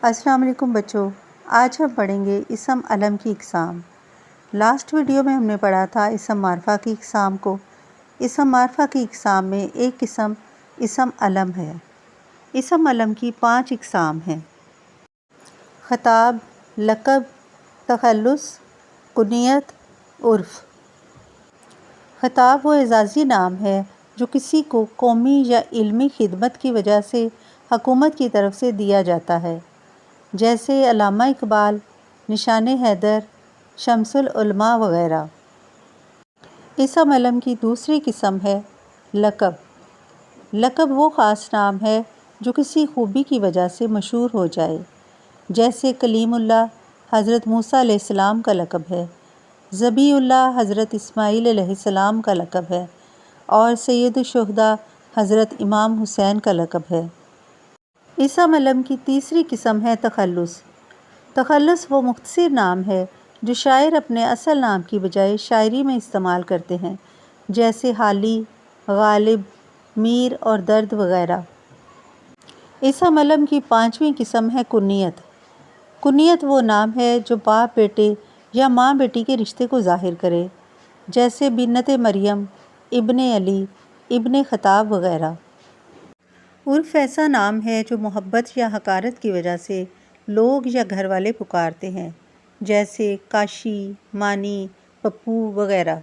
السلام علیکم بچوں، آج ہم پڑھیں گے اسم علم کی اقسام۔ لاسٹ ویڈیو میں ہم نے پڑھا تھا اسم معرفہ کی اقسام کو۔ اسم معرفہ کی اقسام میں ایک قسم اسم علم ہے۔ اسم علم کی 5 اقسام ہیں: خطاب، لقب، تخلص، کنیت، عرف۔ خطاب وہ اعزازی نام ہے جو کسی کو قومی یا علمی خدمت کی وجہ سے حکومت کی طرف سے دیا جاتا ہے، جیسے علامہ اقبال، نشان حیدر، شمس العلماء وغیرہ۔ اسم علم کی دوسری قسم ہے لقب۔ لقب وہ خاص نام ہے جو کسی خوبی کی وجہ سے مشہور ہو جائے، جیسے کلیم اللہ حضرت موسیٰ علیہ السلام کا لقب ہے، ذبیح اللہ حضرت اسماعیل علیہ السلام کا لقب ہے، اور سید الشہداء حضرت امام حسین کا لقب ہے۔ اسم علم کی تیسری قسم ہے تخلص۔ تخلص وہ مختصر نام ہے جو شاعر اپنے اصل نام کی بجائے شاعری میں استعمال کرتے ہیں، جیسے حالی، غالب، میر اور درد وغیرہ۔ اسم علم کی 5ویں قسم ہے کنیت۔ کنیت وہ نام ہے جو باپ بیٹے یا ماں بیٹی کے رشتے کو ظاہر کرے، جیسے بنت مریم، ابن علی، ابن خطاب وغیرہ۔ عرف ایسا نام ہے جو محبت یا حقارت کی وجہ سے لوگ یا گھر والے پکارتے ہیں، جیسے کاشی، مانی، پپو وغیرہ۔